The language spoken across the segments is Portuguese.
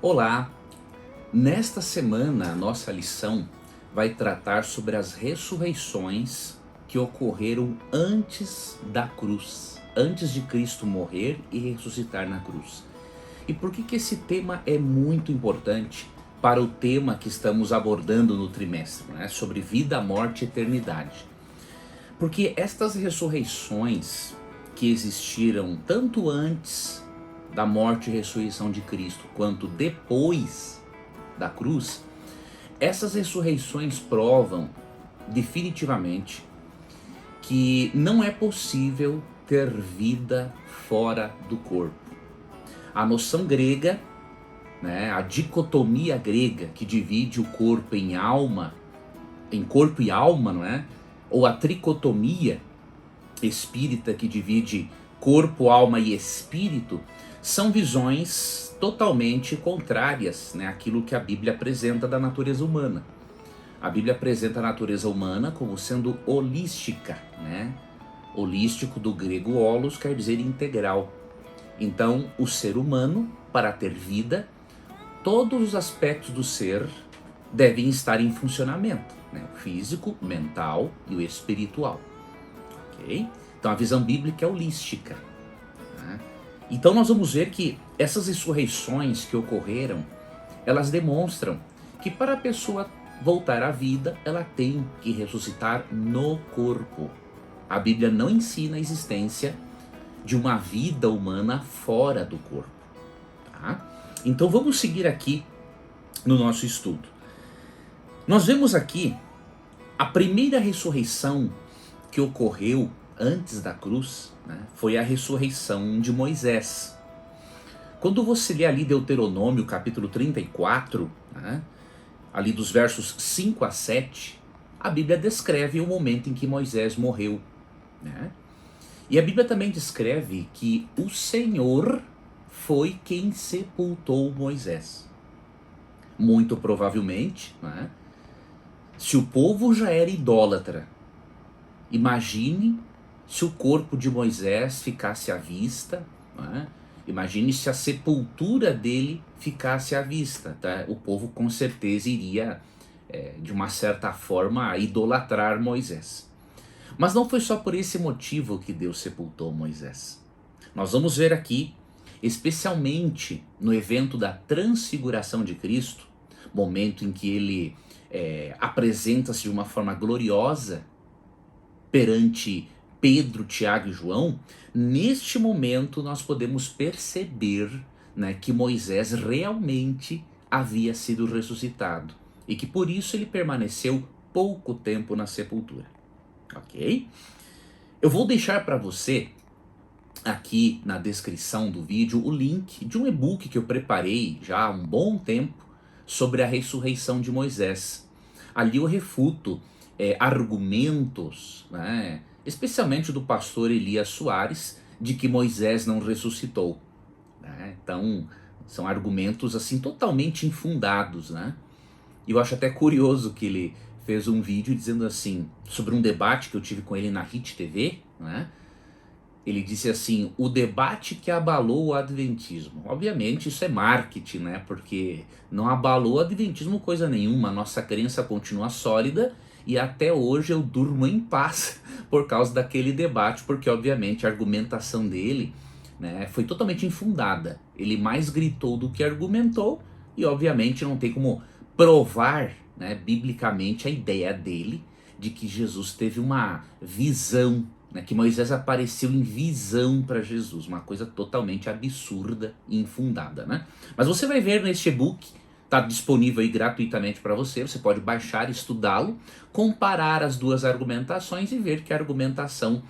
Olá! Nesta semana, a nossa lição vai tratar sobre as ressurreições que ocorreram antes da cruz, antes de Cristo morrer e ressuscitar na cruz. E por que esse tema é muito importante para o tema que estamos abordando no trimestre, né? Sobre vida, morte e eternidade? Porque estas ressurreições que existiram tanto antes da morte e ressurreição de Cristo, quanto depois da cruz, essas ressurreições provam definitivamente que não é possível ter vida fora do corpo. A noção grega, né, a dicotomia grega que divide o corpo em alma, em corpo e alma, não é? Ou a tricotomia espírita que divide corpo, alma e espírito, são visões totalmente contrárias, né, àquilo que a Bíblia apresenta da natureza humana. A Bíblia apresenta a natureza humana como sendo holística, né? Holístico do grego holos quer dizer integral. Então, o ser humano, para ter vida, todos os aspectos do ser devem estar em funcionamento, né? O físico, mental e o espiritual. Ok? Então a visão bíblica é holística, né? Então nós vamos ver que essas ressurreições que ocorreram, elas demonstram que para a pessoa voltar à vida, ela tem que ressuscitar no corpo. A Bíblia não ensina a existência de uma vida humana fora do corpo, tá? Então vamos seguir aqui no nosso estudo. Nós vemos aqui a primeira ressurreição que ocorreu antes da cruz, né, foi a ressurreição de Moisés. Quando você lê ali Deuteronômio capítulo 34, né, ali dos versos 5 a 7, a Bíblia descreve o momento em que Moisés morreu, né? E a Bíblia também descreve que o Senhor foi quem sepultou Moisés. Muito provavelmente, né, se o povo já era idólatra, imagine se o corpo de Moisés ficasse à vista, né? Imagine se a sepultura dele ficasse à vista, tá? O povo com certeza iria, de uma certa forma, idolatrar Moisés. Mas não foi só por esse motivo que Deus sepultou Moisés. Nós vamos ver aqui, especialmente no evento da transfiguração de Cristo, momento em que ele apresenta-se de uma forma gloriosa perante Pedro, Tiago e João. Neste momento nós podemos perceber, né, que Moisés realmente havia sido ressuscitado e que por isso ele permaneceu pouco tempo na sepultura. Ok? Eu vou deixar para você aqui na descrição do vídeo o link de um e-book que eu preparei já há um bom tempo sobre a ressurreição de Moisés. Ali eu refuto argumentos, né, especialmente do pastor Elias Soares, de que Moisés não ressuscitou, né? Então são argumentos assim totalmente infundados, né? E eu acho até curioso que ele fez um vídeo dizendo assim, sobre um debate que eu tive com ele na Hit TV, né? Ele disse assim, o debate que abalou o adventismo. Obviamente isso é marketing, né? Porque não abalou o adventismo coisa nenhuma, a nossa crença continua sólida e até hoje eu durmo em paz por causa daquele debate, porque obviamente a argumentação dele, né, foi totalmente infundada. Ele mais gritou do que argumentou e obviamente não tem como provar, né, biblicamente a ideia dele de que Jesus teve uma visão, né, que Moisés apareceu em visão para Jesus, uma coisa totalmente absurda e infundada, né? Mas você vai ver neste e-book, está disponível aí gratuitamente para você, você pode baixar, estudá-lo, comparar as duas argumentações e ver que a argumentação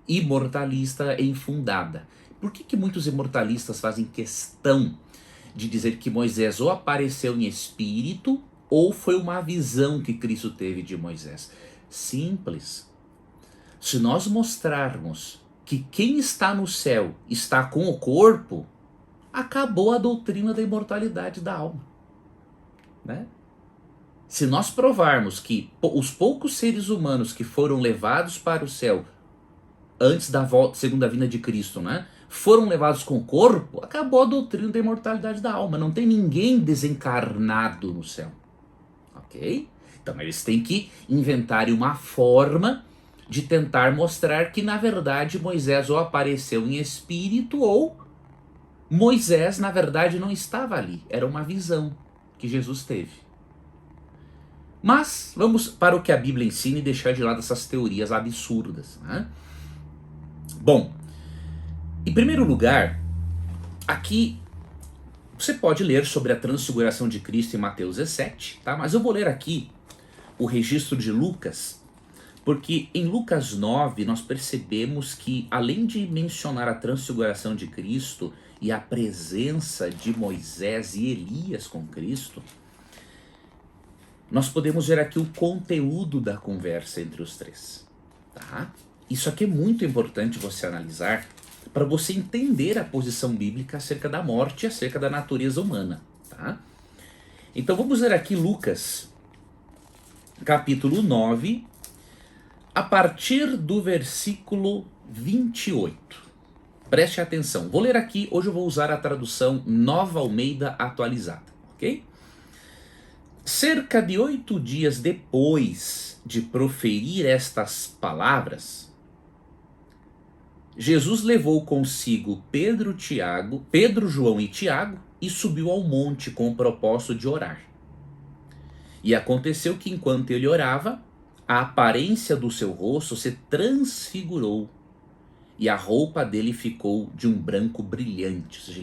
imortalista é infundada. Por que muitos imortalistas fazem questão de dizer que Moisés ou apareceu em espírito ou foi uma visão que Cristo teve de Moisés? Simples. Se nós mostrarmos que quem está no céu está com o corpo, acabou a doutrina da imortalidade da alma, né? Se nós provarmos que os poucos seres humanos que foram levados para o céu antes da segunda vinda de Cristo, né, foram levados com o corpo, acabou a doutrina da imortalidade da alma. Não tem ninguém desencarnado no céu. Ok? Então eles têm que inventar uma forma de tentar mostrar que na verdade Moisés ou apareceu em espírito ou Moisés na verdade não estava ali. Era uma visão que Jesus teve. Mas vamos para o que a Bíblia ensina e deixar de lado essas teorias absurdas, né? Bom, em primeiro lugar, aqui você pode ler sobre a transfiguração de Cristo em Mateus 17, tá? Mas eu vou ler aqui o registro de Lucas, porque em Lucas 9 nós percebemos que, além de mencionar a transfiguração de Cristo e a presença de Moisés e Elias com Cristo, nós podemos ver aqui o conteúdo da conversa entre os três, tá? Isso aqui é muito importante você analisar para você entender a posição bíblica acerca da morte e acerca da natureza humana, tá? Então vamos ler aqui Lucas, capítulo 9, a partir do versículo 28. Preste atenção, vou ler aqui, hoje eu vou usar a tradução Nova Almeida atualizada, ok? Cerca de 8 dias depois de proferir estas palavras, Jesus levou consigo Pedro, João e Tiago e subiu ao monte com o propósito de orar. E aconteceu que enquanto ele orava, a aparência do seu rosto se transfigurou e a roupa dele ficou de um branco brilhante, ou seja,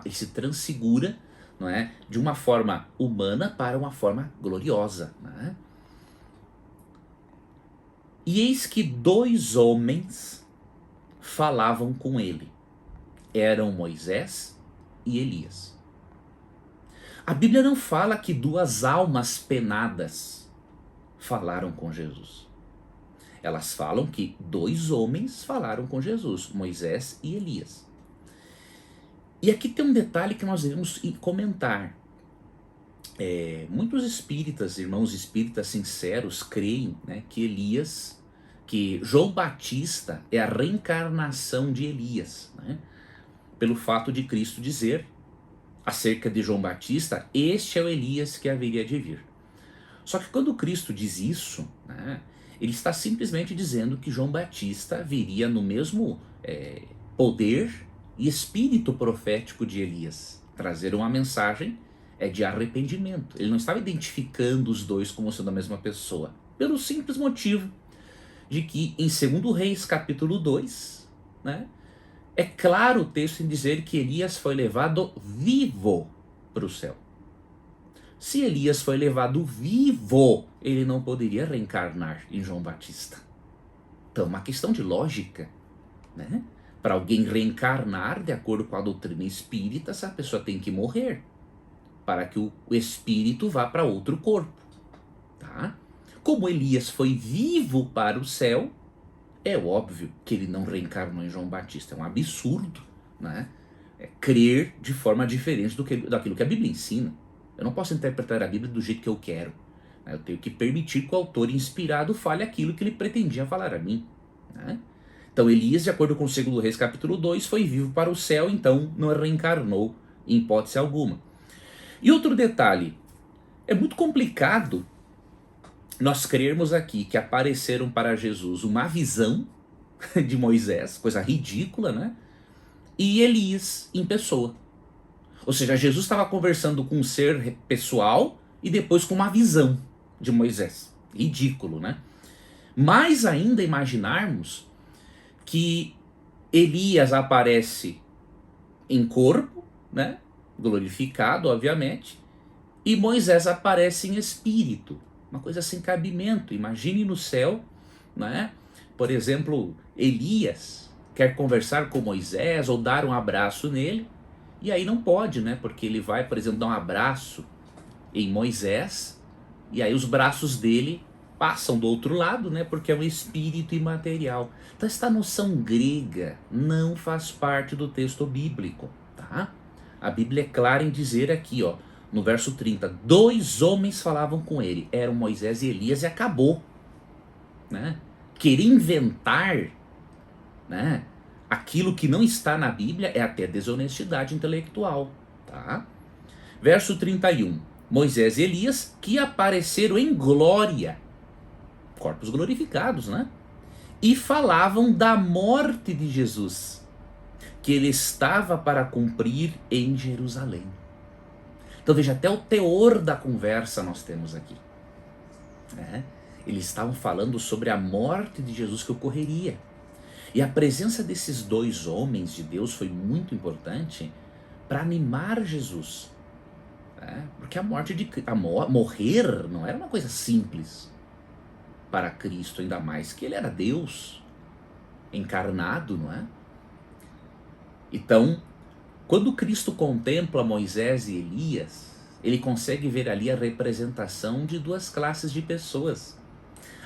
ele se transfigura, não é, de uma forma humana para uma forma gloriosa, não é? E eis que 2 homens falavam com ele. Eram Moisés e Elias. A Bíblia não fala que 2 almas penadas falaram com Jesus. Elas falam que 2 homens falaram com Jesus, Moisés e Elias. E aqui tem um detalhe que nós devemos comentar. Muitos espíritas, irmãos espíritas sinceros, creem, né, que João Batista é a reencarnação de Elias, né? Pelo fato de Cristo dizer acerca de João Batista, este é o Elias que haveria de vir. Só que quando Cristo diz isso, né, ele está simplesmente dizendo que João Batista viria no mesmo poder e espírito profético de Elias, trazer uma mensagem de arrependimento. Ele não estava identificando os dois como sendo a mesma pessoa, pelo simples motivo de que em 2 Reis capítulo 2, né, é claro o texto em dizer que Elias foi levado vivo para o céu. Se Elias foi levado vivo, ele não poderia reencarnar em João Batista. Então, uma questão de lógica, né? Para alguém reencarnar, de acordo com a doutrina espírita, essa pessoa tem que morrer para que o espírito vá para outro corpo, tá? Como Elias foi vivo para o céu, é óbvio que ele não reencarnou em João Batista. É um absurdo, né? Crer de forma diferente daquilo que a Bíblia ensina. Eu não posso interpretar a Bíblia do jeito que eu quero. Eu tenho que permitir que o autor inspirado fale aquilo que ele pretendia falar a mim, né? Então Elias, de acordo com 2 Reis capítulo 2, foi vivo para o céu, então não reencarnou em hipótese alguma. E outro detalhe, é muito complicado nós crermos aqui que apareceram para Jesus uma visão de Moisés, coisa ridícula, né? E Elias em pessoa. Ou seja, Jesus estava conversando com um ser pessoal e depois com uma visão de Moisés. Ridículo, né? Mais ainda imaginarmos que Elias aparece em corpo, né? Glorificado, obviamente, e Moisés aparece em espírito. Uma coisa sem cabimento. Imagine no céu, né? Por exemplo, Elias quer conversar com Moisés ou dar um abraço nele, e aí não pode, né? Porque ele vai, por exemplo, dar um abraço em Moisés, e aí os braços dele passam do outro lado, né? Porque é um espírito imaterial. Então esta noção grega não faz parte do texto bíblico, tá? A Bíblia é clara em dizer aqui, ó, no verso 30, 2 homens falavam com ele, eram Moisés e Elias, e acabou, né? Querer inventar, né, Aquilo que não está na Bíblia é até desonestidade intelectual, tá? Verso 31. Moisés e Elias que apareceram em glória, corpos glorificados, né? E falavam da morte de Jesus, que ele estava para cumprir em Jerusalém. Então veja, até o teor da conversa nós temos aqui, né? Eles estavam falando sobre a morte de Jesus que ocorreria. E a presença desses dois homens de Deus foi muito importante para animar Jesus, né? Porque a morte de morrer não era uma coisa simples para Cristo, ainda mais que ele era Deus encarnado, não é? Então, quando Cristo contempla Moisés e Elias, ele consegue ver ali a representação de duas classes de pessoas.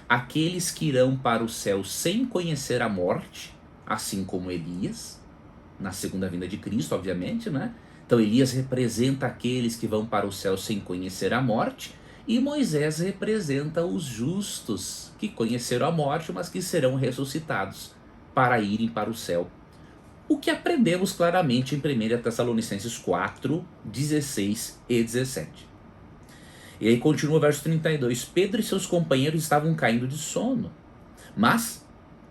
Aqueles que irão para o céu sem conhecer a morte, assim como Elias, na segunda vinda de Cristo, obviamente, né? Então Elias representa aqueles que vão para o céu sem conhecer a morte, e Moisés representa os justos que conheceram a morte, mas que serão ressuscitados para irem para o céu. O que aprendemos claramente em 1 Tessalonicenses 4, 16 e 17. E aí continua o verso 32. Pedro e seus companheiros estavam caindo de sono, mas,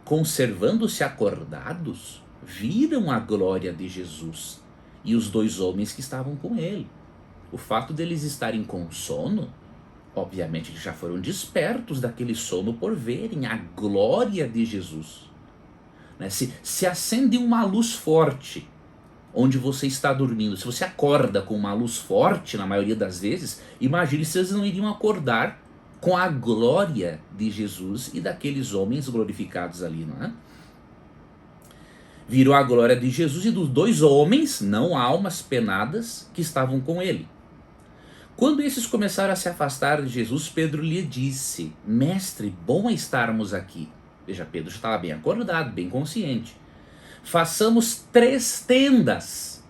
conservando-se acordados, viram a glória de Jesus e os dois homens que estavam com ele. O fato deles estarem com sono, obviamente eles já foram despertos daquele sono por verem a glória de Jesus. Se acende uma luz forte onde você está dormindo, se você acorda com uma luz forte, na maioria das vezes, imagine se eles não iriam acordar com a glória de Jesus e daqueles homens glorificados ali, não é? Viram a glória de Jesus e dos dois homens, não almas penadas, que estavam com ele. Quando esses começaram a se afastar de Jesus, Pedro lhe disse: Mestre, bom é estarmos aqui. Veja, Pedro já estava bem acordado, bem consciente. Façamos 3 tendas,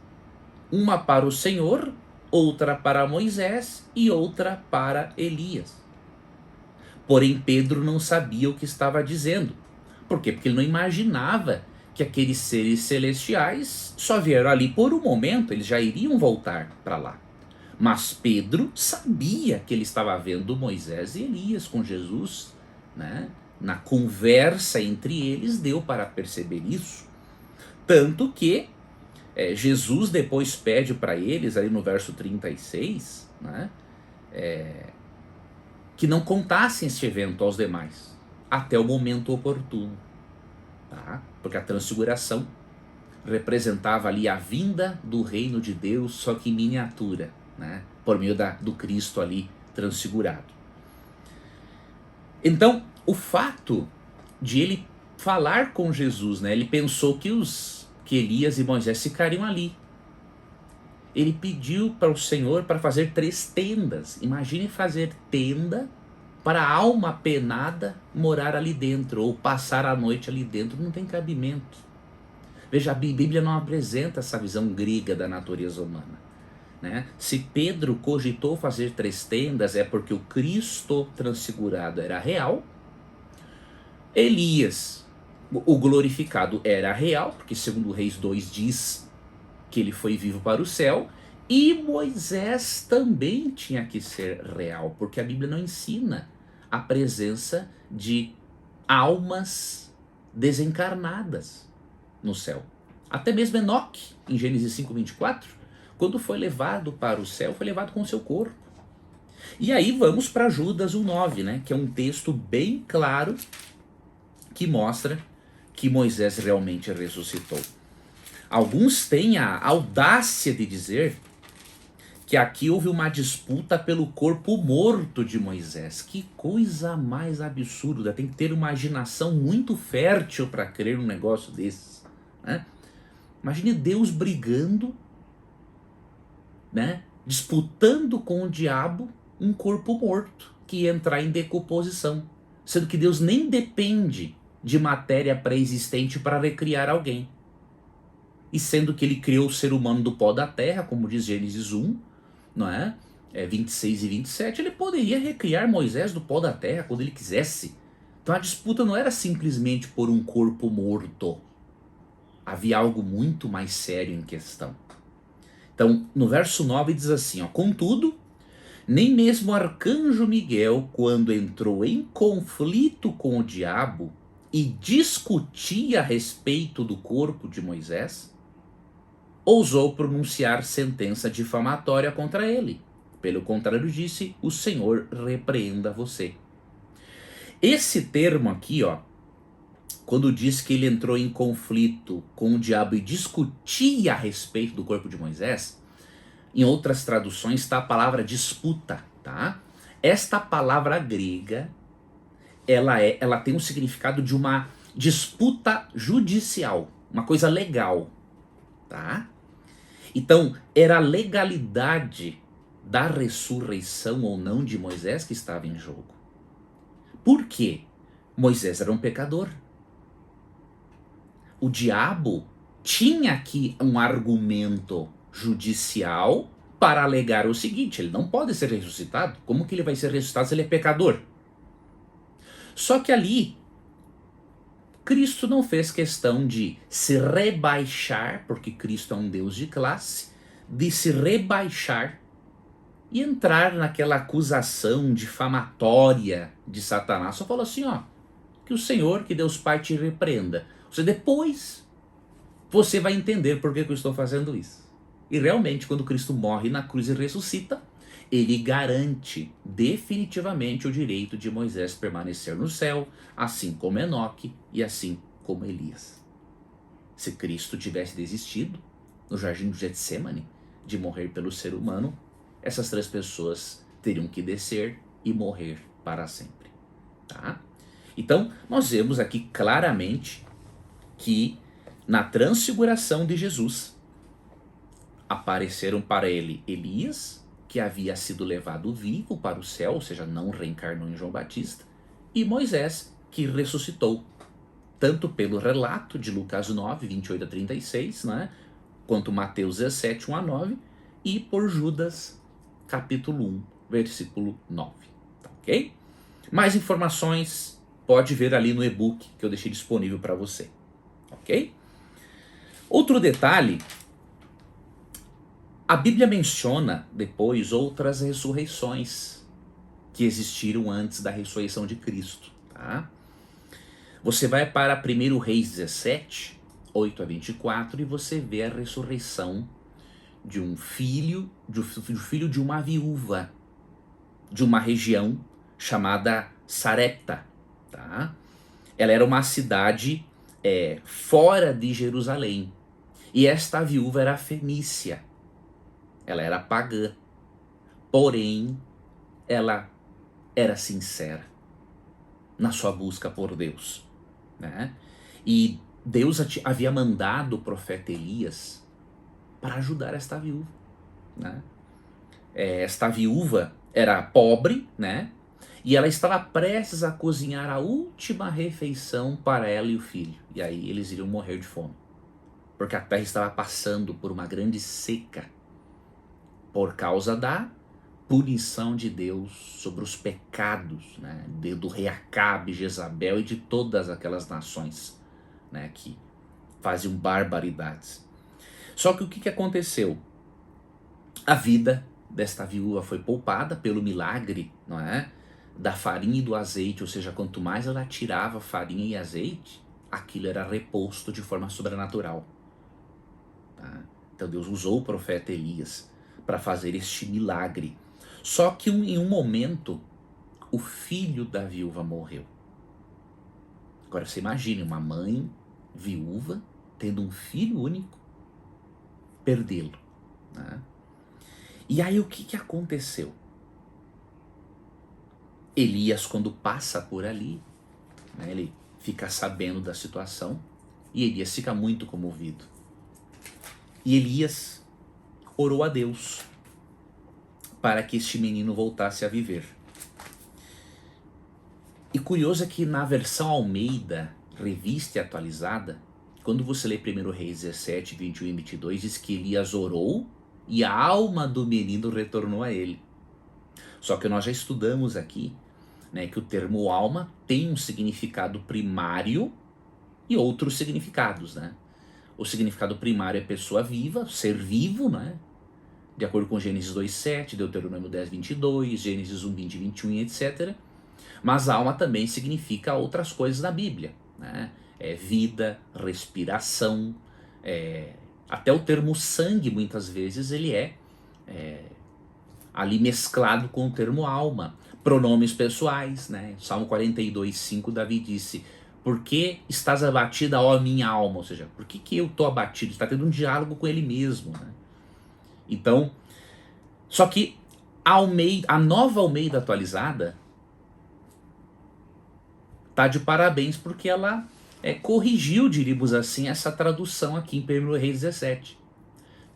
uma para o Senhor, outra para Moisés e outra para Elias. Porém Pedro não sabia o que estava dizendo. Por quê? Porque ele não imaginava que aqueles seres celestiais só vieram ali por um momento, eles já iriam voltar para lá. Mas Pedro sabia que ele estava vendo Moisés e Elias com Jesus, né? Na conversa entre eles deu para perceber isso. Tanto que Jesus depois pede para eles, ali no verso 36, né, que não contassem este evento aos demais, até o momento oportuno. Tá? Porque a transfiguração representava ali a vinda do reino de Deus, só que em miniatura, né, por meio do Cristo ali transfigurado. Então, o fato de ele falar com Jesus, né, ele pensou que Elias e Moisés ficariam ali. Ele pediu para o Senhor para fazer 3 tendas. Imagine fazer tenda para a alma penada morar ali dentro, ou passar a noite ali dentro. Não tem cabimento. Veja, a Bíblia não apresenta essa visão grega da natureza humana, né? Se Pedro cogitou fazer 3 tendas, é porque o Cristo transfigurado era real. Elias, o glorificado, era real, porque segundo Reis 2 diz que ele foi vivo para o céu. E Moisés também tinha que ser real, porque a Bíblia não ensina a presença de almas desencarnadas no céu. Até mesmo Enoque, em Gênesis 5:24, quando foi levado para o céu, foi levado com o seu corpo. E aí vamos para Judas 1:9, né, que é um texto bem claro que mostra que Moisés realmente ressuscitou. Alguns têm a audácia de dizer que aqui houve uma disputa pelo corpo morto de Moisés. Que coisa mais absurda, tem que ter uma imaginação muito fértil para crer num negócio desses, né? Imagine Deus brigando, né, disputando com o diabo um corpo morto que ia entrar em decomposição, sendo que Deus nem depende de matéria pré-existente para recriar alguém. E sendo que ele criou o ser humano do pó da terra, como diz Gênesis 1, não é? 26 e 27, ele poderia recriar Moisés do pó da terra quando ele quisesse. Então a disputa não era simplesmente por um corpo morto. Havia algo muito mais sério em questão. Então, no verso 9 diz assim, ó, contudo, nem mesmo o arcanjo Miguel, quando entrou em conflito com o diabo e discutia a respeito do corpo de Moisés, ousou pronunciar sentença difamatória contra ele. Pelo contrário, disse, o Senhor repreenda você. Esse termo aqui, ó, quando diz que ele entrou em conflito com o diabo e discutia a respeito do corpo de Moisés, em outras traduções está a palavra disputa, tá? Esta palavra grega, ela tem um significado de uma disputa judicial, uma coisa legal, tá? Então, era a legalidade da ressurreição ou não de Moisés que estava em jogo. Por quê? Moisés era um pecador. O diabo tinha aqui um argumento judicial para alegar o seguinte: ele não pode ser ressuscitado. Como que ele vai ser ressuscitado se ele é pecador? Só que ali, Cristo não fez questão de se rebaixar, porque Cristo é um Deus de classe, de se rebaixar e entrar naquela acusação difamatória de Satanás. Só falou assim, ó, que o Senhor, que Deus Pai te repreenda. Depois você vai entender por que eu estou fazendo isso. E realmente, quando Cristo morre na cruz e ressuscita, ele garante definitivamente o direito de Moisés permanecer no céu, assim como Enoque e assim como Elias. Se Cristo tivesse desistido no jardim do Getsemane de morrer pelo ser humano, essas 3 pessoas teriam que descer e morrer para sempre, tá? Então, nós vemos aqui claramente que na transfiguração de Jesus apareceram para ele Elias, que havia sido levado vivo para o céu, ou seja, não reencarnou em João Batista, e Moisés, que ressuscitou, tanto pelo relato de Lucas 9, 28 a 36, né, quanto Mateus 17, 1 a 9, e por Judas, capítulo 1, versículo 9, tá, ok? Mais informações pode ver ali no e-book que eu deixei disponível para você, ok? Outro detalhe, a Bíblia menciona depois outras ressurreições que existiram antes da ressurreição de Cristo, tá? Você vai para 1 Reis 17, 8 a 24 e você vê a ressurreição de um filho, filho de uma viúva de uma região chamada Sarepta, tá? Ela era uma cidade fora de Jerusalém. E esta viúva era fenícia. Ela era pagã. Porém, ela era sincera na sua busca por Deus, né? E Deus havia mandado o profeta Elias para ajudar esta viúva, né? Esta viúva era pobre, né? E ela estava prestes a cozinhar a última refeição para ela e o filho. E aí eles iriam morrer de fome, porque a terra estava passando por uma grande seca por causa da punição de Deus sobre os pecados, né, do rei Acabe, Jezabel e de todas aquelas nações, né, que faziam barbaridades. Só que o que aconteceu? A vida desta viúva foi poupada pelo milagre, não é, da farinha e do azeite, ou seja, quanto mais ela tirava farinha e azeite, aquilo era reposto de forma sobrenatural. Tá? Então Deus usou o profeta Elias para fazer este milagre. Só que em um momento, o filho da viúva morreu. Agora você imagine uma mãe viúva tendo um filho único, perdê-lo, né? E aí o que aconteceu? Elias, quando passa por ali, né, ele fica sabendo da situação e Elias fica muito comovido. E Elias orou a Deus para que este menino voltasse a viver. E curioso é que na versão Almeida, revista e atualizada, quando você lê 1 Reis 17, 21 e 22, diz que Elias orou e a alma do menino retornou a ele. Só que nós já estudamos aqui, né, que o termo alma tem um significado primário e outros significados, né? O significado primário é pessoa viva, ser vivo, né? De acordo com Gênesis 2:7, Deuteronômio 10:22, Gênesis 1:20, 21 e etc. Mas alma também significa outras coisas na Bíblia, né? Vida, respiração, até o termo sangue muitas vezes ele é ali mesclado com o termo alma. Pronomes pessoais, né? Salmo 42:5, Davi disse: por que estás abatida, ó minha alma? Ou seja, por que eu estou abatido? Está tendo um diálogo com ele mesmo, né? Então, só que a nova Almeida atualizada tá de parabéns porque ela corrigiu, diríamos assim, essa tradução aqui em 1 Reis 17,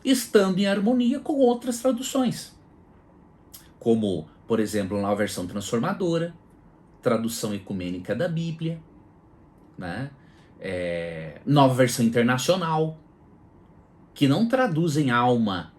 estando em harmonia com outras traduções, como, por exemplo, na versão transformadora, tradução ecumênica da Bíblia, né? Nova versão internacional, que não traduzem alma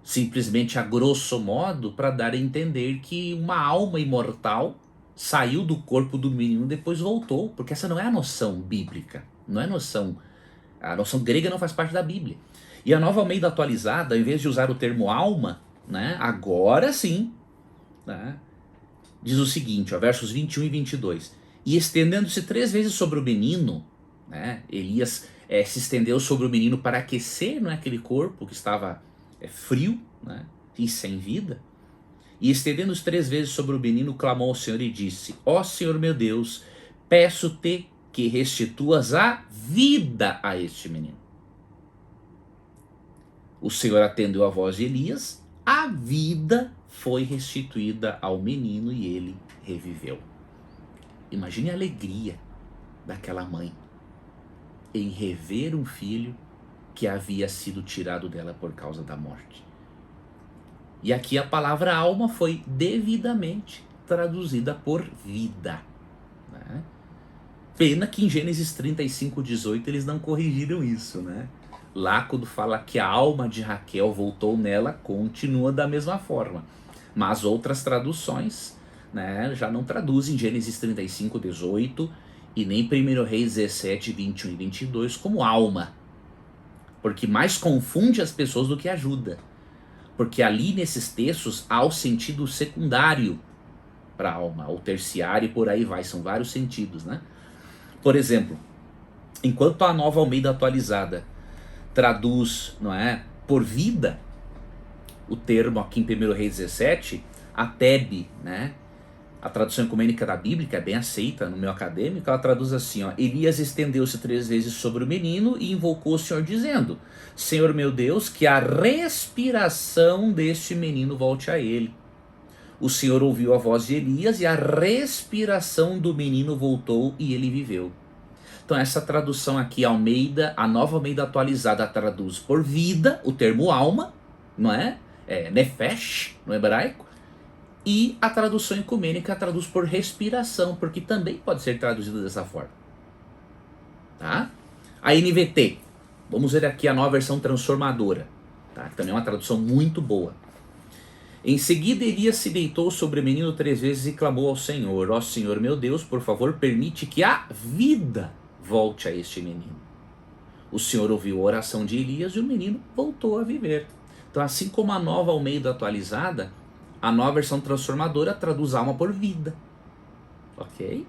simplesmente a grosso modo para dar a entender que uma alma imortal saiu do corpo do menino e depois voltou, porque essa não é a noção bíblica, não é a noção grega não faz parte da Bíblia. E a Nova Almeida atualizada, em vez de usar o termo alma, né, agora sim, né, diz o seguinte, ó, versos 21 e 22, e estendendo-se 3 vezes sobre o menino, né, Elias se estendeu sobre o menino para aquecer, né, aquele corpo que estava frio, né, e sem vida, e estendendo-se 3 vezes sobre o menino, clamou ao Senhor e disse: ó Senhor meu Deus, peço-te que restituas a vida a este menino. O Senhor atendeu a voz de Elias, a vida foi restituída ao menino e ele reviveu. Imagine a alegria daquela mãe em rever um filho que havia sido tirado dela por causa da morte. E aqui a palavra alma foi devidamente traduzida por vida, né? Pena que em Gênesis 35:18 eles não corrigiram isso, né? Lá quando fala que a alma de Raquel voltou nela, continua da mesma forma. Mas outras traduções, né, já não traduzem Gênesis 35:18 e nem 1 Reis 17, 21 e 22 como alma. Porque mais confunde as pessoas do que ajuda. Porque ali nesses textos há o sentido secundário para alma, ou terciário e por aí vai, são vários sentidos, né? Por exemplo, enquanto a Nova Almeida atualizada traduz, não é, por vida, o termo aqui em 1 Reis 17, a TEB, né, a tradução ecumênica da Bíblia, que é bem aceita no meu acadêmico, ela traduz assim, ó, Elias estendeu-se 3 vezes sobre o menino e invocou o Senhor dizendo: Senhor meu Deus, que a respiração deste menino volte a ele. O Senhor ouviu a voz de Elias e a respiração do menino voltou e ele viveu. Então essa tradução aqui, Almeida, a Nova Almeida atualizada traduz por vida, o termo alma, não é? Nefesh, no hebraico. E a tradução ecumênica traduz por respiração, porque também pode ser traduzido dessa forma. Tá? A NVT, vamos ver aqui a nova versão transformadora, tá? Que também é uma tradução muito boa. Em seguida Elias se deitou sobre o menino 3 vezes e clamou ao Senhor: ó Senhor meu Deus, por favor permite que a vida volte a este menino. O Senhor ouviu a oração de Elias e o menino voltou a viver. Então, assim como a Nova Almeida atualizada, a nova versão transformadora traduz alma por vida. Ok?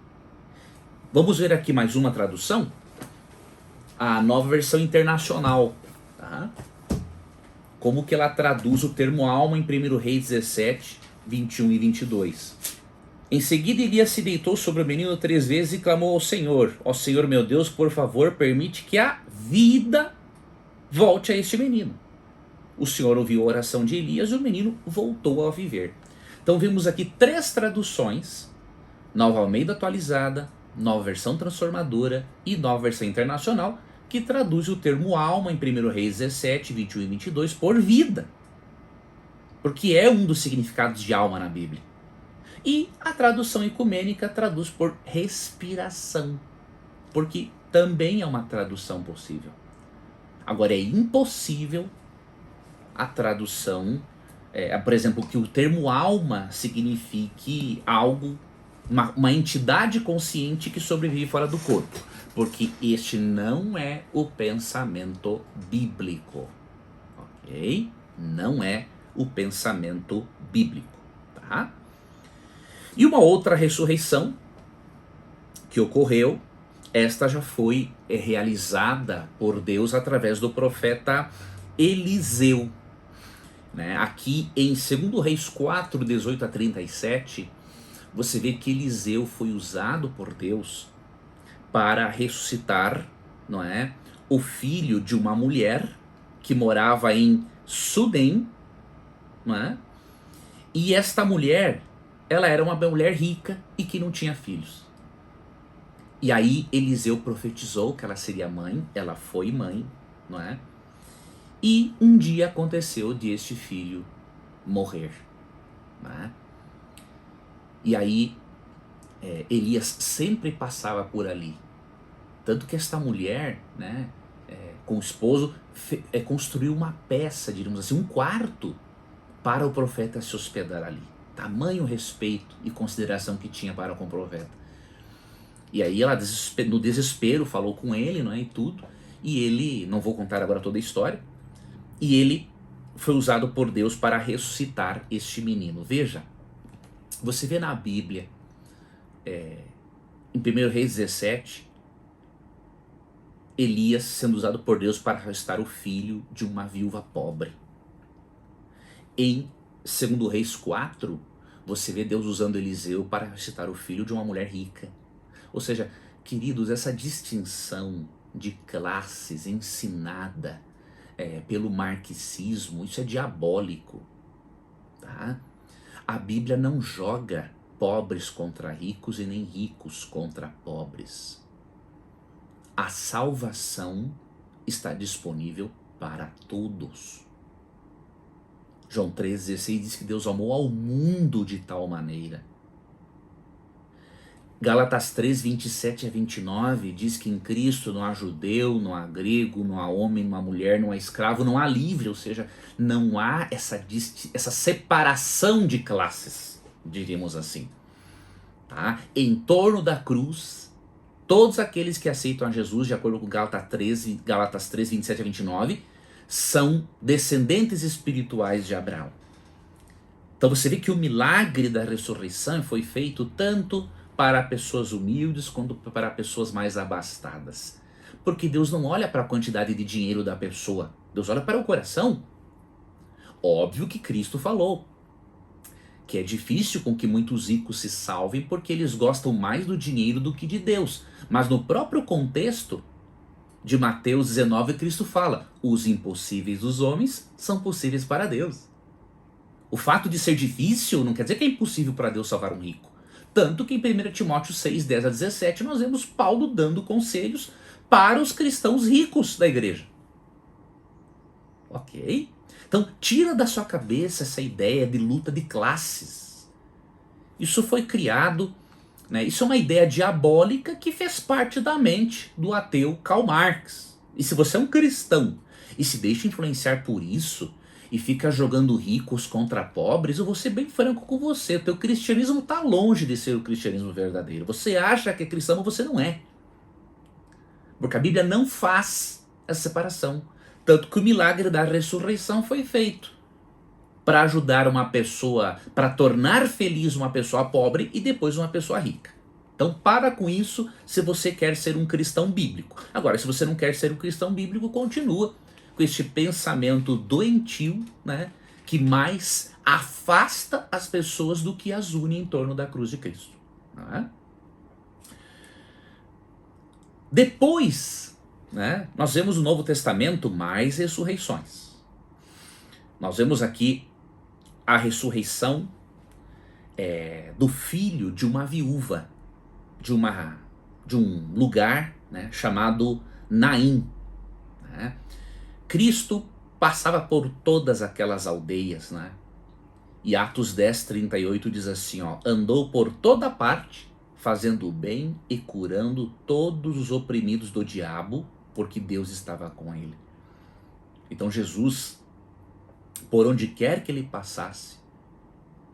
Vamos ver aqui mais uma tradução? A nova versão internacional. Tá? Como que ela traduz o termo alma em 1 Reis 17, 21 e 22. Em seguida Elias se deitou sobre o menino 3 vezes e clamou ao Senhor: ó Senhor meu Deus, por favor permite que a vida volte a este menino. O Senhor ouviu a oração de Elias e o menino voltou a viver. Então vimos aqui 3 traduções: Nova Almeida atualizada, Nova Versão Transformadora e Nova Versão Internacional, que traduz o termo alma em 1 Reis 17, 21 e 22 por vida. Porque é um dos significados de alma na Bíblia. E a tradução ecumênica traduz por respiração, porque também é uma tradução possível. Agora é impossível a tradução, por exemplo, que o termo alma signifique algo uma entidade consciente que sobrevive fora do corpo, porque este não é o pensamento bíblico, ok? Não é o pensamento bíblico, tá? E uma outra ressurreição que ocorreu, esta já foi realizada por Deus através do profeta Eliseu, né? Aqui em 2 Reis 4, 18 a 37, você vê que Eliseu foi usado por Deus para ressuscitar, não é, o filho de uma mulher que morava em Sudém, não é? E esta mulher, ela era uma mulher rica e que não tinha filhos. E aí Eliseu profetizou que ela seria mãe, ela foi mãe, não é? E um dia aconteceu de este filho morrer, não é? E aí Elias sempre passava por ali. Tanto que esta mulher, né, com o esposo, construiu uma peça, diríamos assim, um quarto para o profeta se hospedar ali. Tamanho respeito e consideração que tinha para com o profeta. E aí ela, no desespero, falou com ele, não é, e tudo. E ele, não vou contar agora toda a história, e ele foi usado por Deus para ressuscitar este menino. Veja, você vê na Bíblia, em 1 Reis 17, Elias sendo usado por Deus para ressuscitar o filho de uma viúva pobre. Em 2 Reis 4, você vê Deus usando Eliseu para ressuscitar o filho de uma mulher rica. Ou seja, queridos, essa distinção de classes ensinada pelo marxismo, isso é diabólico, tá? A Bíblia não joga pobres contra ricos e nem ricos contra pobres. A salvação está disponível para todos. João 3,16 diz que Deus amou ao mundo de tal maneira. Gálatas 3, 27 a 29 diz que em Cristo não há judeu, não há grego, não há homem, não há mulher, não há escravo, não há livre, ou seja, não há essa separação de classes, diríamos assim. Tá? Em torno da cruz, todos aqueles que aceitam a Jesus, de acordo com Gálatas 3, 27 a 29, são descendentes espirituais de Abraão. Então você vê que o milagre da ressurreição foi feito tanto para pessoas humildes quanto para pessoas mais abastadas. Porque Deus não olha para a quantidade de dinheiro da pessoa, Deus olha para o coração. Óbvio que Cristo falou que é difícil com que muitos ricos se salvem porque eles gostam mais do dinheiro do que de Deus. Mas no próprio contexto de Mateus 19, Cristo fala: os impossíveis dos homens são possíveis para Deus. O fato de ser difícil não quer dizer que é impossível para Deus salvar um rico. Tanto que em 1 Timóteo 6, 10 a 17 nós vemos Paulo dando conselhos para os cristãos ricos da igreja. Ok? Então tira da sua cabeça essa ideia de luta de classes. Isso foi criado, né? Isso é uma ideia diabólica que fez parte da mente do ateu Karl Marx. E se você é um cristão e se deixa influenciar por isso, e fica jogando ricos contra pobres, eu vou ser bem franco com você, o teu cristianismo está longe de ser o cristianismo verdadeiro. Você acha que é cristão, mas você não é. Porque a Bíblia não faz essa separação. Tanto que o milagre da ressurreição foi feito para ajudar uma pessoa, para tornar feliz uma pessoa pobre e depois uma pessoa rica. Então para com isso se você quer ser um cristão bíblico. Agora, se você não quer ser um cristão bíblico, continua com este pensamento doentio, né, que mais afasta as pessoas do que as une em torno da cruz de Cristo. Né? Depois, né, nós vemos no Novo Testamento mais ressurreições. Nós vemos aqui a ressurreição do filho de uma viúva, de um lugar, né, chamado Naim. Né? Cristo passava por todas aquelas aldeias, né? E Atos 10, 38 diz assim, ó: andou por toda parte, fazendo o bem e curando todos os oprimidos do diabo, porque Deus estava com ele. Então Jesus, por onde quer que ele passasse,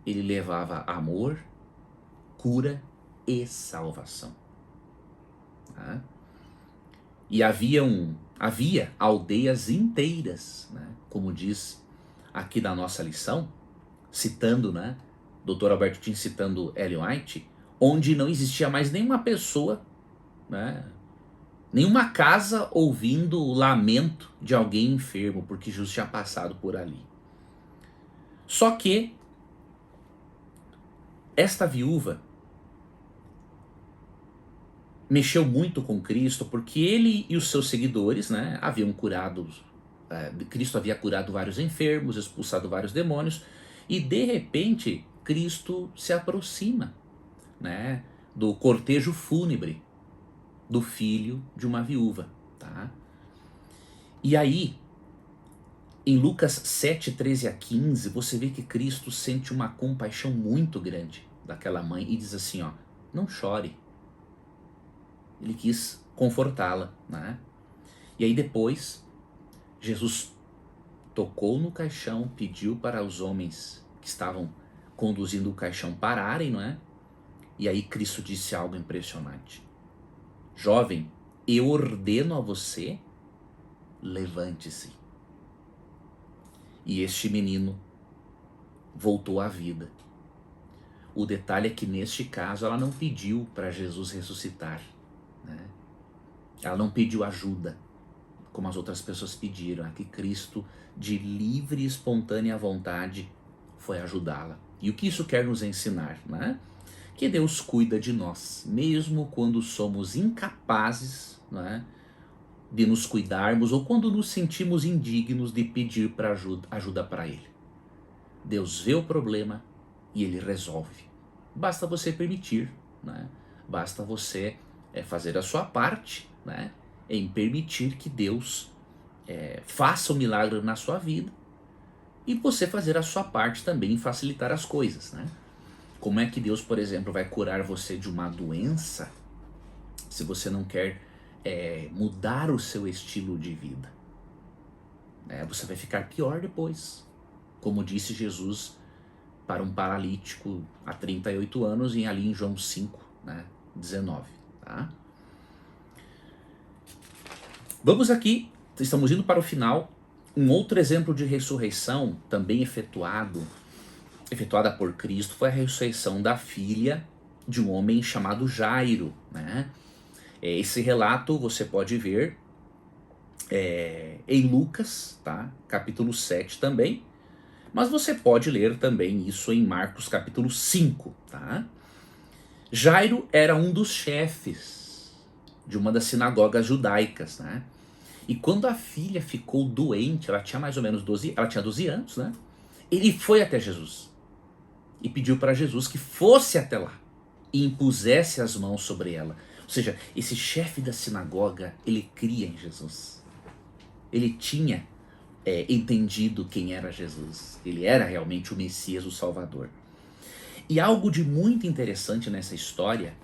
ele levava amor, cura e salvação. Tá? E havia aldeias inteiras, né, como diz aqui na nossa lição, citando, né, Dr. Alberto Tim citando Ellen White, onde não existia mais nenhuma pessoa, né, nenhuma casa ouvindo o lamento de alguém enfermo, porque Jesus tinha passado por ali. Só que esta viúva mexeu muito com Cristo, porque ele e os seus seguidores, né, haviam curado, Cristo havia curado vários enfermos, expulsado vários demônios, e de repente Cristo se aproxima, né, do cortejo fúnebre do filho de uma viúva, tá? E aí, em Lucas 7, 13 a 15, você vê que Cristo sente uma compaixão muito grande daquela mãe e diz assim, ó, não chore. Ele quis confortá-la, né? E aí depois, Jesus tocou no caixão, pediu para os homens que estavam conduzindo o caixão pararem, não é? E aí Cristo disse algo impressionante. Jovem, eu ordeno a você, levante-se. E este menino voltou à vida. O detalhe é que neste caso ela não pediu para Jesus ressuscitar, né? Ela não pediu ajuda, como as outras pessoas pediram. Aqui Cristo, de livre e espontânea vontade, foi ajudá-la. E o que isso quer nos ensinar, né? Que Deus cuida de nós, mesmo quando somos incapazes, né, de nos cuidarmos, ou quando nos sentimos indignos de pedir para ajuda para Ele. Deus vê o problema e Ele resolve. Basta você permitir, né? Basta você fazer a sua parte, né, em permitir que Deus faça o milagre na sua vida, e você fazer a sua parte também em facilitar as coisas, né? Como é que Deus, por exemplo, vai curar você de uma doença se você não quer mudar o seu estilo de vida? Você vai ficar pior depois. Como disse Jesus para um paralítico há 38 anos, e ali em João 5, né, 19. Tá? Vamos aqui, estamos indo para o final. Um outro exemplo de ressurreição, também efetuada por Cristo, foi a ressurreição da filha de um homem chamado Jairo, né? Esse relato você pode ver em Lucas, tá? Capítulo 7 também, mas você pode ler também isso em Marcos capítulo 5, tá? Jairo era um dos chefes de uma das sinagogas judaicas, né? E quando a filha ficou doente, ela tinha mais ou menos 12 anos, né? Ele foi até Jesus e pediu para Jesus que fosse até lá e impusesse as mãos sobre ela. Ou seja, esse chefe da sinagoga, ele cria em Jesus. Ele tinha entendido quem era Jesus. Ele era realmente o Messias, o Salvador. E algo de muito interessante nessa história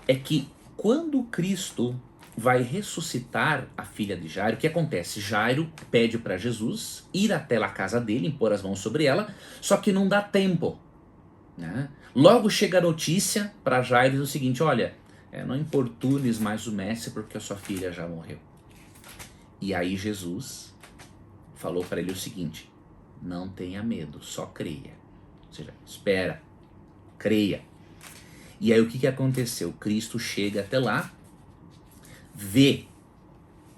é que quando Cristo vai ressuscitar a filha de Jairo, o que acontece? Jairo pede para Jesus ir até a casa dele, impor as mãos sobre ela, só que não dá tempo, né? Logo chega a notícia para Jairo o seguinte, olha, não importunes mais o mestre porque a sua filha já morreu. E aí Jesus falou para ele o seguinte, não tenha medo, só creia. Ou seja, espera, creia. E aí o que aconteceu? Cristo chega até lá, vê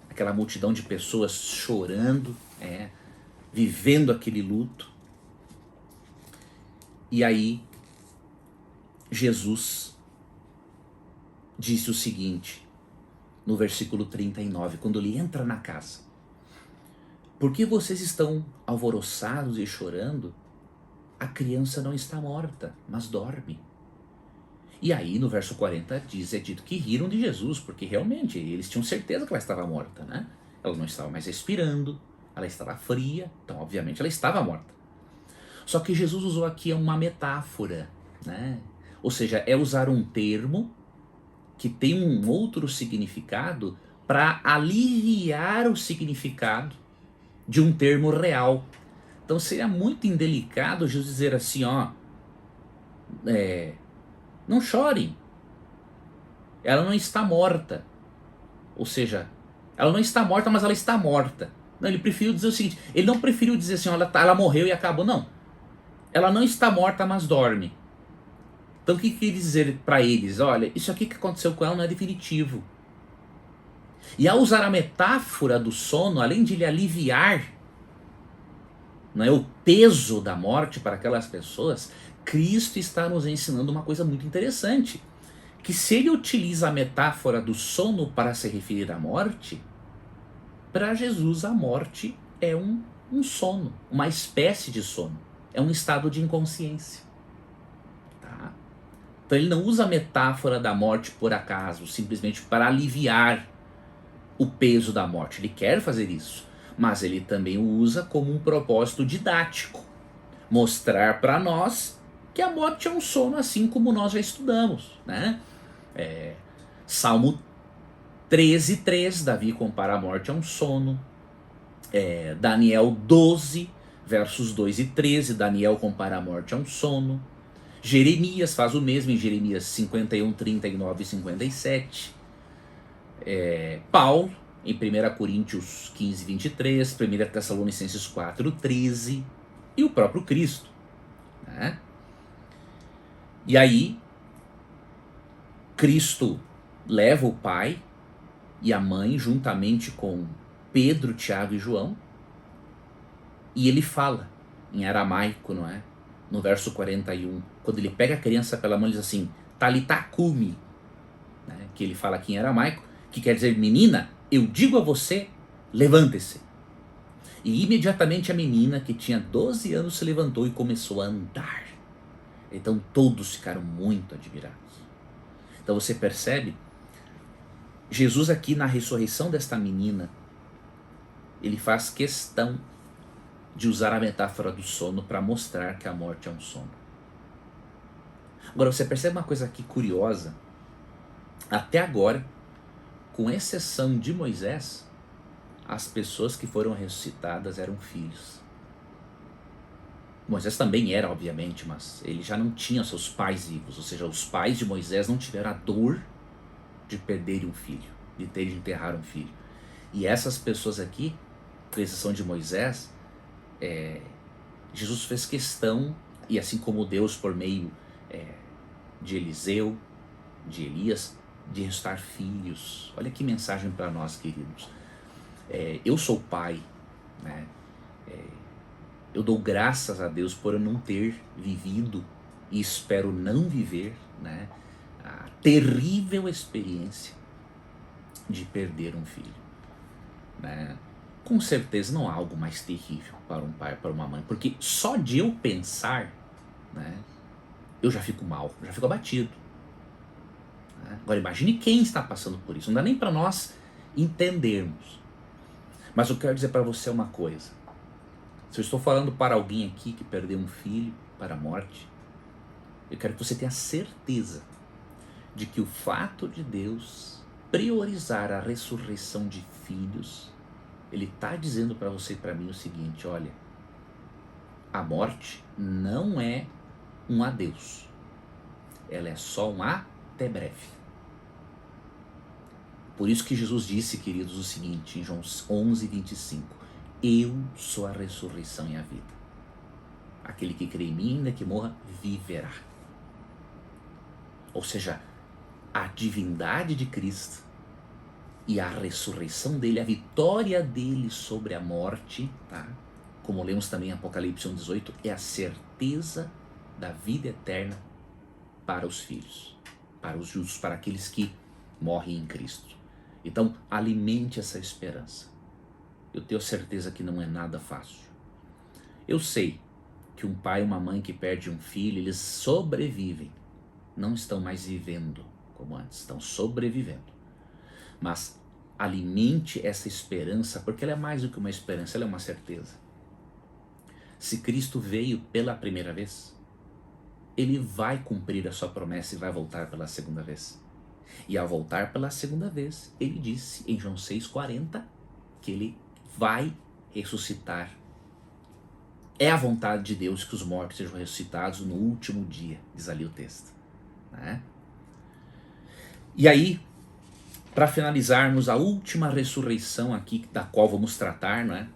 aquela multidão de pessoas chorando, vivendo aquele luto. E aí Jesus disse o seguinte, no versículo 39, quando ele entra na casa. Por que vocês estão alvoroçados e chorando? A criança não está morta, mas dorme. E aí no verso 40 é dito que riram de Jesus, porque realmente eles tinham certeza que ela estava morta, né? Ela não estava mais respirando, ela estava fria, então obviamente ela estava morta. Só que Jesus usou aqui uma metáfora, né? Ou seja, é usar um termo que tem um outro significado para aliviar o significado de um termo real. Então seria muito indelicado Jesus dizer assim, ó, não chorem, ela não está morta. Ou seja, ela não está morta, mas ela está morta. Não, ele preferiu dizer o seguinte, ele não preferiu dizer assim, ela morreu e acabou, não. Ela não está morta, mas dorme. Então o que quer dizer para eles? Olha, isso aqui que aconteceu com ela não é definitivo. E ao usar a metáfora do sono, além de lhe aliviar, não é, o peso da morte para aquelas pessoas, Cristo está nos ensinando uma coisa muito interessante. Que se ele utiliza a metáfora do sono para se referir à morte, para Jesus a morte é um sono, uma espécie de sono. É um estado de inconsciência. Tá? Então ele não usa a metáfora da morte por acaso, simplesmente para aliviar o peso da morte. Ele quer fazer isso, mas ele também o usa como um propósito didático. Mostrar para nós que a morte é um sono, assim como nós já estudamos, né? Salmo 13:3, Davi compara a morte a um sono. Daniel 12, versos 2 e 13, Daniel compara a morte a um sono. Jeremias faz o mesmo em Jeremias 51, 39 e 57. Paulo, em 1 Coríntios 15, 23, 1 Tessalonicenses 4, 13, e o próprio Cristo. Né? E aí, Cristo leva o pai e a mãe juntamente com Pedro, Tiago e João, e ele fala em aramaico, não é? No verso 41, quando ele pega a criança pela mão, ele diz assim, Talitá cumi, né? Que ele fala aqui em aramaico, que quer dizer, menina, eu digo a você, levante-se. E imediatamente a menina, que tinha 12 anos, se levantou e começou a andar. Então todos ficaram muito admirados. Então você percebe, Jesus aqui na ressurreição desta menina, ele faz questão de usar a metáfora do sono para mostrar que a morte é um sono. Agora você percebe uma coisa aqui curiosa? Até agora, com exceção de Moisés, as pessoas que foram ressuscitadas eram filhos. Moisés também era, obviamente, mas ele já não tinha seus pais vivos, ou seja, os pais de Moisés não tiveram a dor de perderem um filho, de ter de enterrar um filho. E essas pessoas aqui, com exceção de Moisés, Jesus fez questão, e assim como Deus por meio de Eliseu, de Elias, de ressuscitar filhos. Olha que mensagem para nós, queridos. Eu sou pai, né? Eu dou graças a Deus por eu não ter vivido e espero não viver, né, a terrível experiência de perder um filho, né? Com certeza não há algo mais terrível para um pai, para uma mãe, porque só de eu pensar, né, eu já fico mal, já fico abatido. Né? Agora imagine quem está passando por isso, não dá nem para nós entendermos. Mas eu quero dizer para você uma coisa. Se eu estou falando para alguém aqui que perdeu um filho para a morte, eu quero que você tenha certeza de que o fato de Deus priorizar a ressurreição de filhos, Ele está dizendo para você e para mim o seguinte, olha, a morte não é um adeus, ela é só um até breve. Por isso que Jesus disse, queridos, o seguinte, em João 11, 25, eu sou a ressurreição e a vida. Aquele que crê em mim, ainda que morra, viverá. Ou seja, a divindade de Cristo e a ressurreição dele, a vitória dele sobre a morte, tá? Como lemos também em Apocalipse 1,18, é a certeza da vida eterna para os filhos, para os justos, para aqueles que morrem em Cristo. Então, alimente essa esperança. Eu tenho certeza que não é nada fácil. Eu sei que um pai e uma mãe que perde um filho, eles sobrevivem. Não estão mais vivendo como antes, estão sobrevivendo. Mas alimente essa esperança, porque ela é mais do que uma esperança, ela é uma certeza. Se Cristo veio pela primeira vez, Ele vai cumprir a sua promessa e vai voltar pela segunda vez. E ao voltar pela segunda vez, Ele disse em João 6,40 que Ele vai ressuscitar. É a vontade de Deus que os mortos sejam ressuscitados no último dia, diz ali o texto. Né? E aí, para finalizarmos, a última ressurreição aqui, da qual vamos tratar, não é?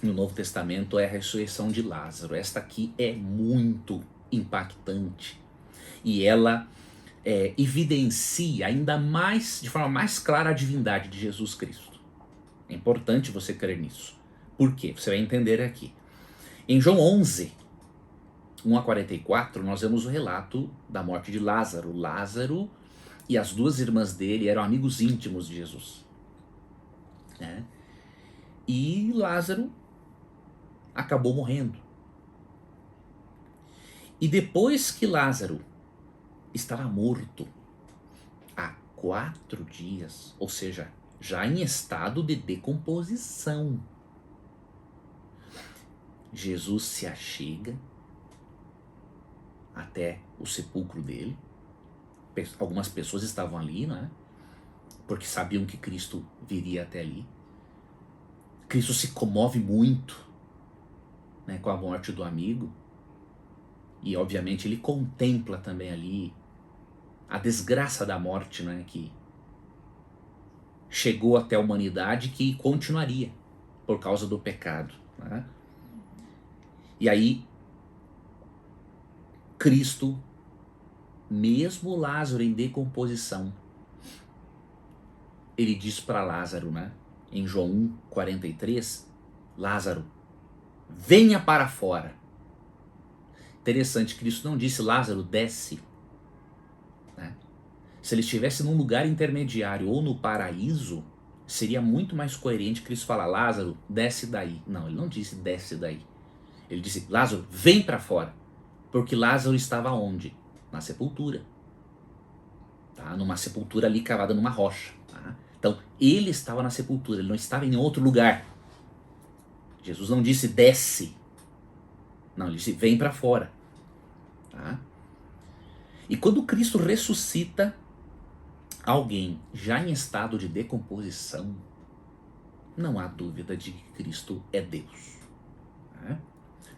No Novo Testamento, é a ressurreição de Lázaro. Esta aqui é muito impactante. E ela evidencia ainda mais, de forma mais clara, a divindade de Jesus Cristo. É importante você crer nisso. Por quê? Você vai entender aqui. Em João 11, 1 a 44, nós vemos o relato da morte de Lázaro. Lázaro e as duas irmãs dele eram amigos íntimos de Jesus, né? E Lázaro acabou morrendo. E depois que Lázaro estava morto há 4 dias, ou seja, já em estado de decomposição, Jesus se achega até o sepulcro dele. Algumas pessoas estavam ali, né? Porque sabiam que Cristo viria até ali. Cristo se comove muito, né, com a morte do amigo. E obviamente ele contempla também ali a desgraça da morte, né, que chegou até a humanidade, que continuaria por causa do pecado, né? E aí Cristo, mesmo Lázaro em decomposição, ele diz para Lázaro, né, em João 1:43, Lázaro, venha para fora. Interessante, Cristo não disse Lázaro, desce, né? Se ele estivesse num lugar intermediário ou no paraíso, seria muito mais coerente Cristo falar, Lázaro, desce daí. Não, ele não disse desce daí. Ele disse, Lázaro, vem para fora. Porque Lázaro estava onde? Na sepultura. Tá? Numa sepultura ali cavada numa rocha. Tá? Então, ele estava na sepultura, ele não estava em outro lugar. Jesus não disse desce. Não, ele disse vem para fora. Tá? E quando Cristo ressuscita alguém já em estado de decomposição, não há dúvida de que Cristo é Deus. Tá?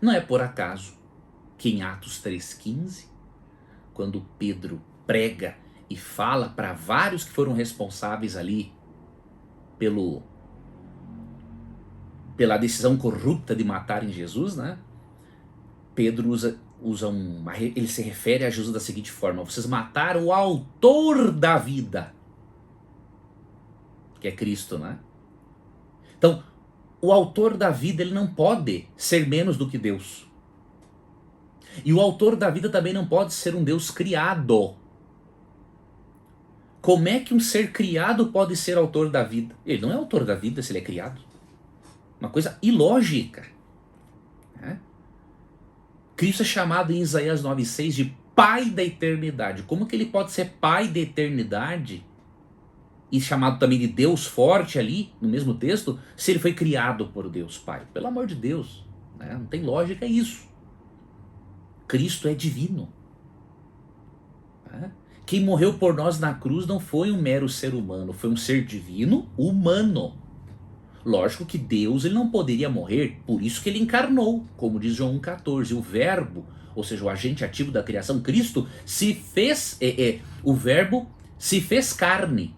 Não é por acaso que em Atos 3,15, quando Pedro prega e fala para vários que foram responsáveis ali pela decisão corrupta de matarem Jesus, né? Pedro ele se refere a Jesus da seguinte forma, vocês mataram o autor da vida, que é Cristo, né? Então, o autor da vida, ele não pode ser menos do que Deus. E o autor da vida também não pode ser um Deus criado. Como é que um ser criado pode ser autor da vida? Ele não é autor da vida se ele é criado. Uma coisa ilógica, né? Cristo é chamado em Isaías 9,6 de Pai da eternidade. Como que ele pode ser Pai da eternidade e chamado também de Deus forte ali, no mesmo texto, se ele foi criado por Deus Pai? Pelo amor de Deus, né? Não tem lógica isso. Cristo é divino. Né? Quem morreu por nós na cruz não foi um mero ser humano, foi um ser divino humano. Lógico que Deus ele não poderia morrer, por isso que ele encarnou, como diz João 1,14. O verbo, ou seja, o agente ativo da criação, Cristo, o verbo se fez carne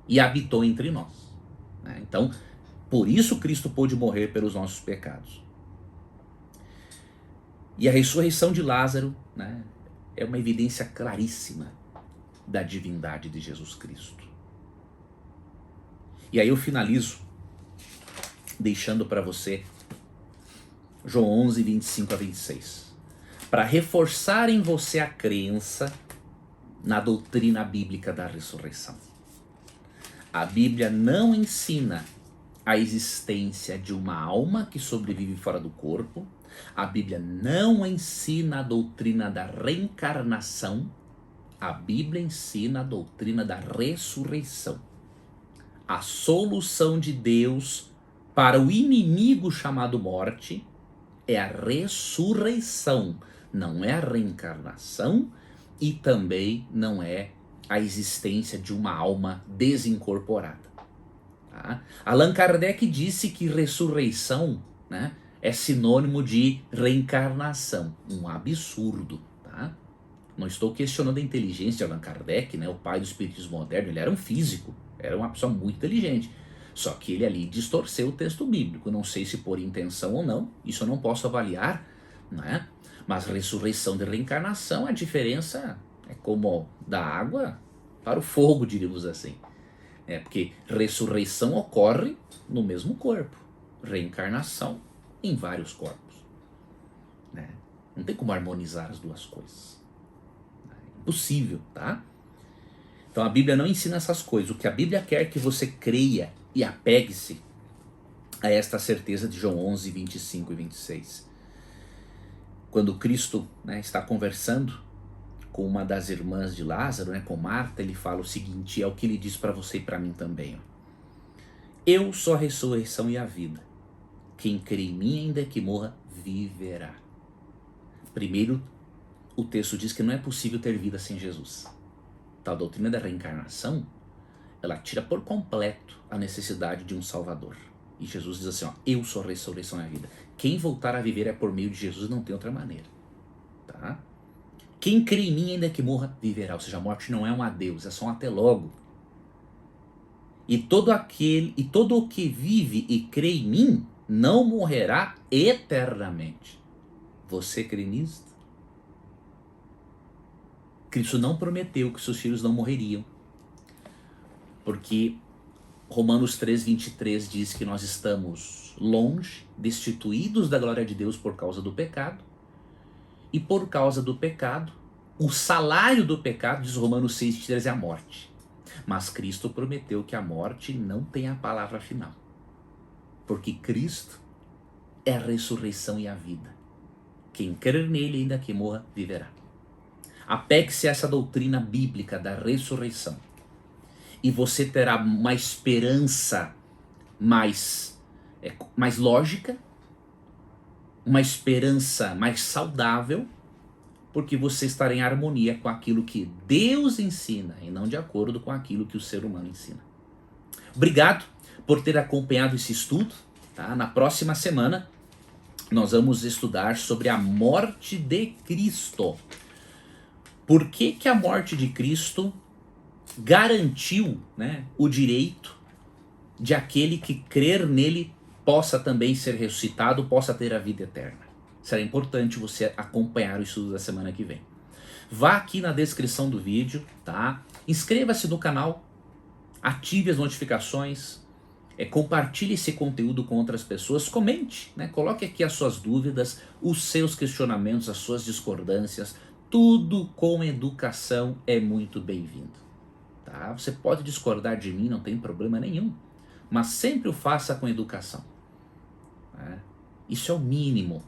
e habitou entre nós. Né? Então, por isso Cristo pôde morrer pelos nossos pecados. E a ressurreição de Lázaro, né, é uma evidência claríssima da divindade de Jesus Cristo. E aí eu finalizo deixando para você João 11, 25 a 26. Para reforçar em você a crença na doutrina bíblica da ressurreição. A Bíblia não ensina a existência de uma alma que sobrevive fora do corpo. A Bíblia não ensina a doutrina da reencarnação. A Bíblia ensina a doutrina da ressurreição. A solução de Deus para o inimigo chamado morte é a ressurreição, não é a reencarnação e também não é a existência de uma alma desincorporada. Tá? Allan Kardec disse que ressurreição, né, é sinônimo de reencarnação, um absurdo. Tá? Não estou questionando a inteligência de Allan Kardec, né, o pai do espiritismo moderno. Ele era um físico, era uma pessoa muito inteligente. Só que ele ali distorceu o texto bíblico. Não sei se por intenção ou não, isso eu não posso avaliar, né? Mas ressurreição e reencarnação, a diferença é como da água para o fogo, diríamos assim. Porque ressurreição ocorre no mesmo corpo, reencarnação em vários corpos, né? Não tem como harmonizar as duas coisas. É impossível, tá? Então a Bíblia não ensina essas coisas. O que a Bíblia quer é que você creia e apegue-se a esta certeza de João 11, 25 e 26. Quando Cristo, né, está conversando com uma das irmãs de Lázaro, né, com Marta, ele fala o seguinte, é o que ele diz para você e para mim também. Ó. Eu sou a ressurreição e a vida. Quem crê em mim, ainda que morra, viverá. Primeiro, o texto diz que não é possível ter vida sem Jesus. A doutrina da reencarnação, ela tira por completo a necessidade de um Salvador. E Jesus diz assim, ó, eu sou a ressurreição e a vida. Quem voltar a viver é por meio de Jesus, não tem outra maneira. Tá? Quem crê em mim, ainda que morra, viverá. Ou seja, a morte não é um adeus, é só um até logo. E todo o que vive e crê em mim, não morrerá eternamente. Você crê nisto? Cristo não prometeu que seus filhos não morreriam. Porque Romanos 3:23 diz que nós estamos longe, destituídos da glória de Deus por causa do pecado. E por causa do pecado, o salário do pecado, diz Romanos 6:23, é a morte. Mas Cristo prometeu que a morte não tem a palavra final. Porque Cristo é a ressurreição e a vida. Quem crer nele, ainda que morra, viverá. Apegue-se a essa doutrina bíblica da ressurreição. E você terá uma esperança mais lógica, uma esperança mais saudável, porque você estará em harmonia com aquilo que Deus ensina e não de acordo com aquilo que o ser humano ensina. Obrigado por ter acompanhado esse estudo. Tá? Na próxima semana nós vamos estudar sobre a morte de Cristo. Por que a morte de Cristo garantiu, né, o direito de aquele que crer nele possa também ser ressuscitado, possa ter a vida eterna. Será importante você acompanhar o estudo da semana que vem. Vá aqui na descrição do vídeo, tá? Inscreva-se no canal, ative as notificações, compartilhe esse conteúdo com outras pessoas, comente, né? Coloque aqui as suas dúvidas, os seus questionamentos, as suas discordâncias. Tudo com educação é muito bem-vindo. Tá? Você pode discordar de mim, não tem problema nenhum, mas sempre o faça com educação. Né? Isso é o mínimo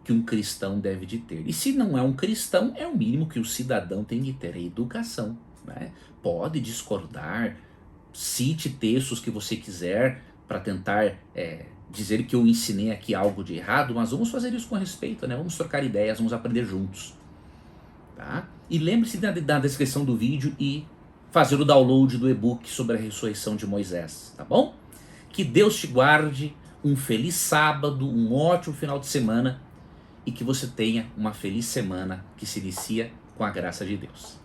que um cristão deve de ter. E se não é um cristão, é o mínimo que o cidadão tem de ter, é educação. Né? Pode discordar, cite textos que você quiser para tentar dizer que eu ensinei aqui algo de errado, mas vamos fazer isso com respeito, né? Vamos trocar ideias, vamos aprender juntos. Tá? E lembre-se da descrição do vídeo e fazer o download do e-book sobre a ressurreição de Moisés, tá bom? Que Deus te guarde, um feliz sábado, um ótimo final de semana e que você tenha uma feliz semana que se inicia com a graça de Deus.